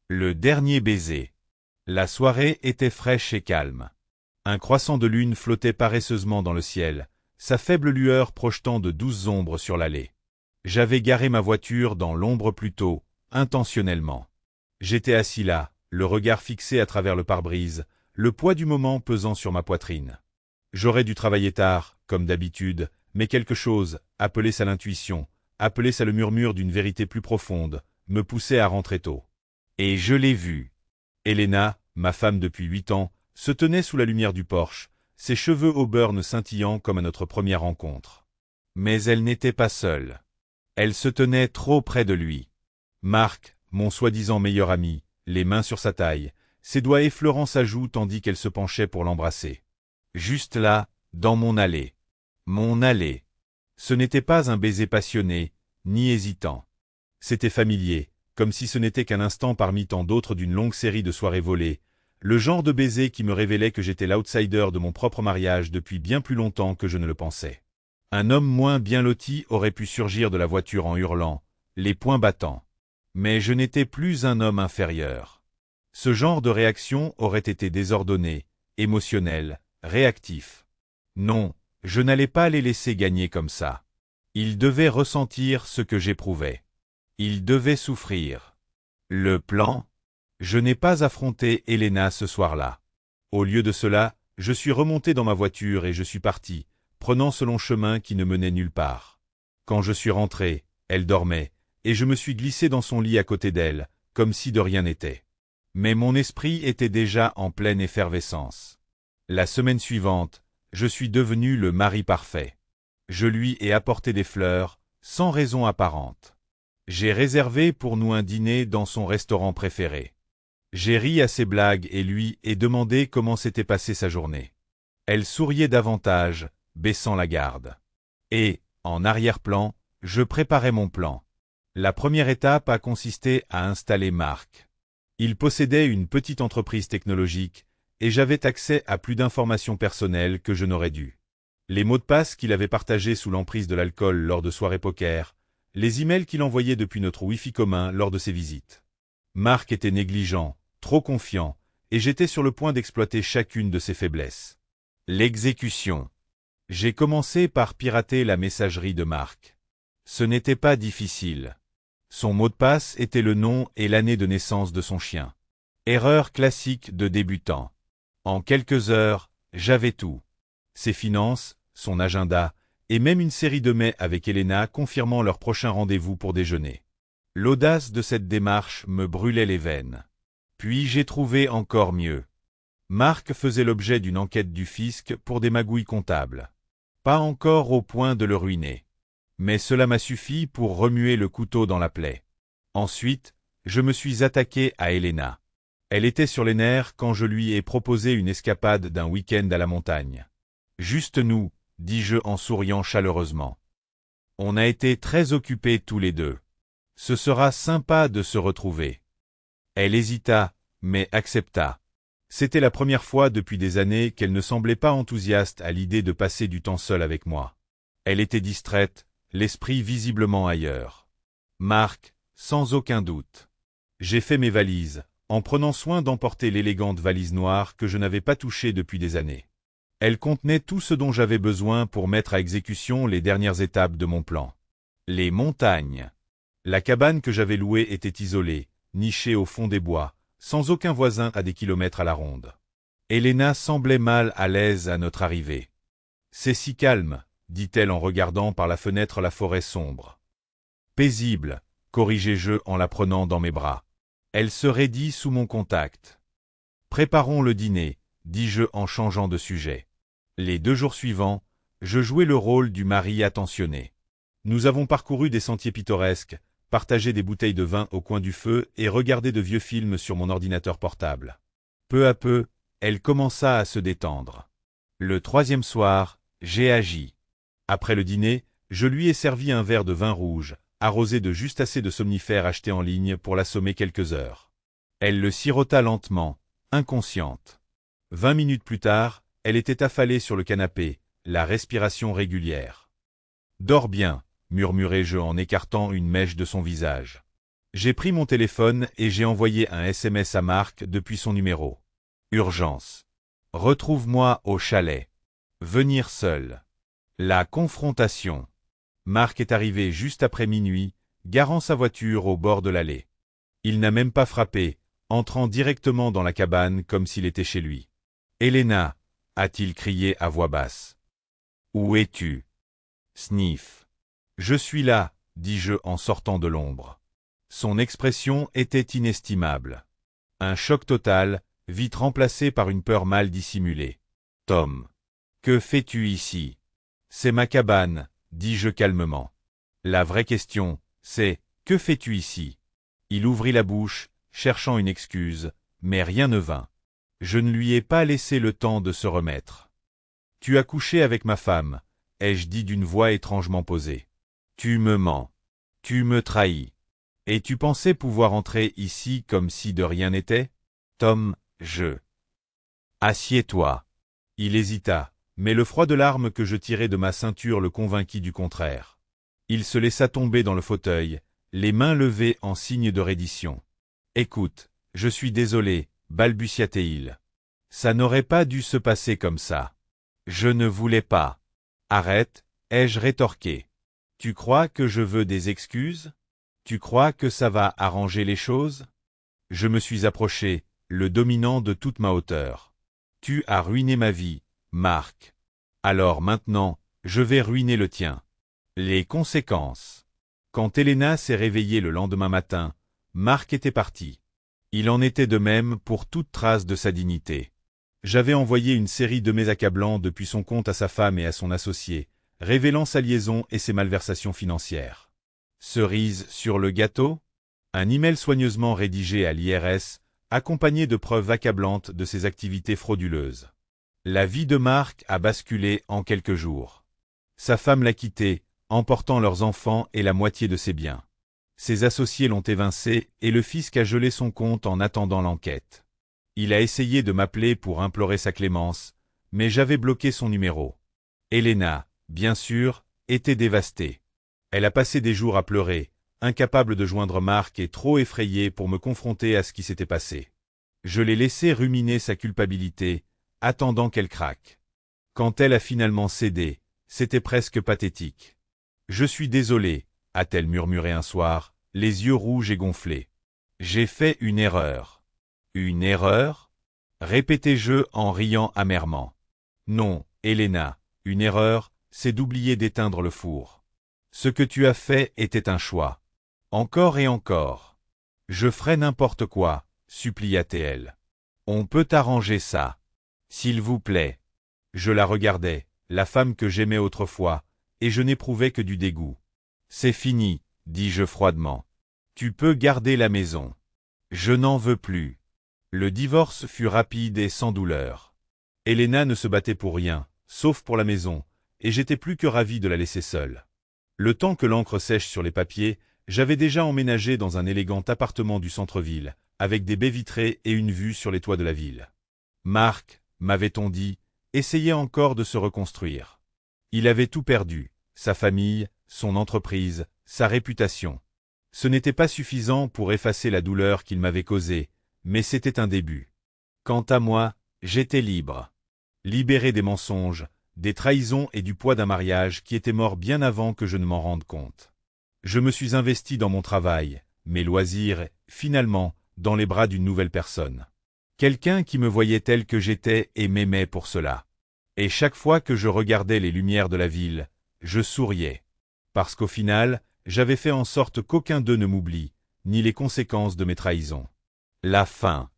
Le dernier baiser. La soirée était fraîche et calme. Un croissant de lune flottait paresseusement dans le ciel, sa faible lueur projetant de douces ombres sur l'allée. J'avais garé ma voiture dans l'ombre plus tôt, intentionnellement. J'étais assis là, le regard fixé à travers le pare-brise, le poids du moment pesant sur ma poitrine. J'aurais dû travailler tard, comme d'habitude, mais quelque chose, appelé ça l'intuition, appelé ça le murmure d'une vérité plus profonde, me poussait à rentrer tôt. Et je l'ai vue. Elena, ma femme depuis 8 ans, se tenait sous la lumière du porche, ses cheveux au burn scintillant comme à notre première rencontre. Mais elle n'était pas seule. Elle se tenait trop près de lui. Marc, mon soi-disant meilleur ami, les mains sur sa taille, ses doigts effleurant sa joue tandis qu'elle se penchait pour l'embrasser. Juste là, dans mon allée. Mon allée. Ce n'était pas un baiser passionné, ni hésitant. C'était familier, comme si ce n'était qu'un instant parmi tant d'autres d'une longue série de soirées volées, le genre de baiser qui me révélait que j'étais l'outsider de mon propre mariage depuis bien plus longtemps que je ne le pensais. Un homme moins bien loti aurait pu surgir de la voiture en hurlant, les poings battants. Mais je n'étais plus un homme inférieur. Ce genre de réaction aurait été désordonné, émotionnel, réactif. Non, je n'allais pas les laisser gagner comme ça. Ils devaient ressentir ce que j'éprouvais. Ils devaient souffrir. Le plan? Je n'ai pas affronté Elena ce soir-là. Au lieu de cela, je suis remonté dans ma voiture et je suis parti, prenant ce long chemin qui ne menait nulle part. Quand je suis rentré, elle dormait, et je me suis glissé dans son lit à côté d'elle, comme si de rien n'était. Mais mon esprit était déjà en pleine effervescence. La semaine suivante, je suis devenu le mari parfait. Je lui ai apporté des fleurs, sans raison apparente. J'ai réservé pour nous un dîner dans son restaurant préféré. J'ai ri à ses blagues et lui ai demandé comment s'était passée sa journée. Elle souriait davantage, baissant la garde. Et, en arrière-plan, je préparais mon plan. La première étape a consisté à installer Marc. Il possédait une petite entreprise technologique, et j'avais accès à plus d'informations personnelles que je n'aurais dû. Les mots de passe qu'il avait partagés sous l'emprise de l'alcool lors de soirées poker, les emails qu'il envoyait depuis notre Wi-Fi commun lors de ses visites. Marc était négligent, trop confiant, et j'étais sur le point d'exploiter chacune de ses faiblesses. L'exécution. J'ai commencé par pirater la messagerie de Marc. Ce n'était pas difficile. Son mot de passe était le nom et l'année de naissance de son chien. Erreur classique de débutant. En quelques heures, j'avais tout. Ses finances, son agenda, et même une série de mails avec Elena confirmant leur prochain rendez-vous pour déjeuner. L'audace de cette démarche me brûlait les veines. Puis j'ai trouvé encore mieux. Marc faisait l'objet d'une enquête du fisc pour des magouilles comptables. Pas encore au point de le ruiner. Mais cela m'a suffi pour remuer le couteau dans la plaie. Ensuite, je me suis attaqué à Elena. Elle était sur les nerfs quand je lui ai proposé une escapade d'un week-end à la montagne. Juste nous, dis-je en souriant chaleureusement. On a été très occupés tous les deux. Ce sera sympa de se retrouver. Elle hésita, mais accepta. C'était la première fois depuis des années qu'elle ne semblait pas enthousiaste à l'idée de passer du temps seule avec moi. Elle était distraite, l'esprit visiblement ailleurs. Marc, sans aucun doute. J'ai fait mes valises, en prenant soin d'emporter l'élégante valise noire que je n'avais pas touchée depuis des années. Elle contenait tout ce dont j'avais besoin pour mettre à exécution les dernières étapes de mon plan. Les montagnes. La cabane que j'avais louée était isolée, nichée au fond des bois, sans aucun voisin à des kilomètres à la ronde. Elena semblait mal à l'aise à notre arrivée. « C'est si calme », dit-elle en regardant par la fenêtre la forêt sombre. « Paisible », corrigeai-je en la prenant dans mes bras. Elle se raidit sous mon contact. « Préparons le dîner », dis-je en changeant de sujet. Les 2 jours suivants, je jouai le rôle du mari attentionné. Nous avons parcouru des sentiers pittoresques, partagé des bouteilles de vin au coin du feu et regardé de vieux films sur mon ordinateur portable. Peu à peu, elle commença à se détendre. Le 3e soir, j'ai agi. Après le dîner, je lui ai servi un verre de vin rouge, arrosé de juste assez de somnifères achetés en ligne pour l'assommer quelques heures. Elle le sirota lentement, inconsciente. 20 minutes plus tard, elle était affalée sur le canapé, la respiration régulière. « Dors bien », murmurai-je en écartant une mèche de son visage. J'ai pris mon téléphone et j'ai envoyé un SMS à Marc depuis son numéro. Urgence. Retrouve-moi au chalet. Venir seul. La confrontation. Marc est arrivé juste après minuit, garant sa voiture au bord de l'allée. Il n'a même pas frappé, entrant directement dans la cabane comme s'il était chez lui. « Elena » a-t-il crié à voix basse. « Où es-tu » Sniff. « Je suis là » dis-je en sortant de l'ombre. Son expression était inestimable. Un choc total, vite remplacé par une peur mal dissimulée. « Tom. Que fais-tu ici » C'est ma cabane, dis-je calmement. La vraie question, c'est « Que fais-tu ici » Il ouvrit la bouche, cherchant une excuse, mais rien ne vint. Je ne lui ai pas laissé le temps de se remettre. « Tu as couché avec ma femme » ai-je dit d'une voix étrangement posée. « Tu me mens. Tu me trahis. Et tu pensais pouvoir entrer ici comme si de rien n'était ? Tom, je... » Assieds-toi. Il hésita, mais le froid de l'arme que je tirais de ma ceinture le convainquit du contraire. Il se laissa tomber dans le fauteuil, les mains levées en signe de reddition. « Écoute, je suis désolé, balbutia-t-il. Ça n'aurait pas dû se passer comme ça. Je ne voulais pas. Arrête, ai-je rétorqué. Tu crois que je veux des excuses ? Tu crois que ça va arranger les choses ? Je me suis approché, le dominant de toute ma hauteur. Tu as ruiné ma vie, Marc. Alors maintenant, je vais ruiner le tien. Les conséquences. Quand Elena s'est réveillée le lendemain matin, Marc était parti. Il en était de même pour toute trace de sa dignité. J'avais envoyé une série de mails accablants depuis son compte à sa femme et à son associé, révélant sa liaison et ses malversations financières. Cerise sur le gâteau ? Un email soigneusement rédigé à l'IRS, accompagné de preuves accablantes de ses activités frauduleuses. La vie de Marc a basculé en quelques jours. Sa femme l'a quitté, emportant leurs enfants et la moitié de ses biens. Ses associés l'ont évincé et le fisc a gelé son compte en attendant l'enquête. Il a essayé de m'appeler pour implorer sa clémence, mais j'avais bloqué son numéro. Elena, bien sûr, était dévastée. Elle a passé des jours à pleurer, incapable de joindre Marc et trop effrayée pour me confronter à ce qui s'était passé. Je l'ai laissé ruminer sa culpabilité, attendant qu'elle craque. Quand elle a finalement cédé, c'était presque pathétique. « Je suis désolé », a-t-elle murmuré un soir, les yeux rouges et gonflés. « J'ai fait une erreur. » « Une erreur » répétai-je en riant amèrement. « Non, Elena, une erreur, c'est d'oublier d'éteindre le four. Ce que tu as fait était un choix. Encore et encore. Je ferai n'importe quoi, supplia-t-elle. On peut arranger ça. S'il vous plaît. » Je la regardais, la femme que j'aimais autrefois, et je n'éprouvais que du dégoût. « C'est fini, dis-je froidement. Tu peux garder la maison. Je n'en veux plus. » Le divorce fut rapide et sans douleur. Elena ne se battait pour rien, sauf pour la maison, et j'étais plus que ravi de la laisser seule. Le temps que l'encre sèche sur les papiers, j'avais déjà emménagé dans un élégant appartement du centre-ville, avec des baies vitrées et une vue sur les toits de la ville. Marc, m'avait-on dit, essayait encore de se reconstruire. Il avait tout perdu, sa famille, son entreprise, sa réputation. Ce n'était pas suffisant pour effacer la douleur qu'il m'avait causée, mais c'était un début. Quant à moi, j'étais libre. Libéré des mensonges, des trahisons et du poids d'un mariage qui était mort bien avant que je ne m'en rende compte. Je me suis investi dans mon travail, mes loisirs, finalement, dans les bras d'une nouvelle personne. Quelqu'un qui me voyait tel que j'étais et m'aimait pour cela. Et chaque fois que je regardais les lumières de la ville, je souriais. Parce qu'au final, j'avais fait en sorte qu'aucun d'eux ne m'oublie, ni les conséquences de mes trahisons. La fin.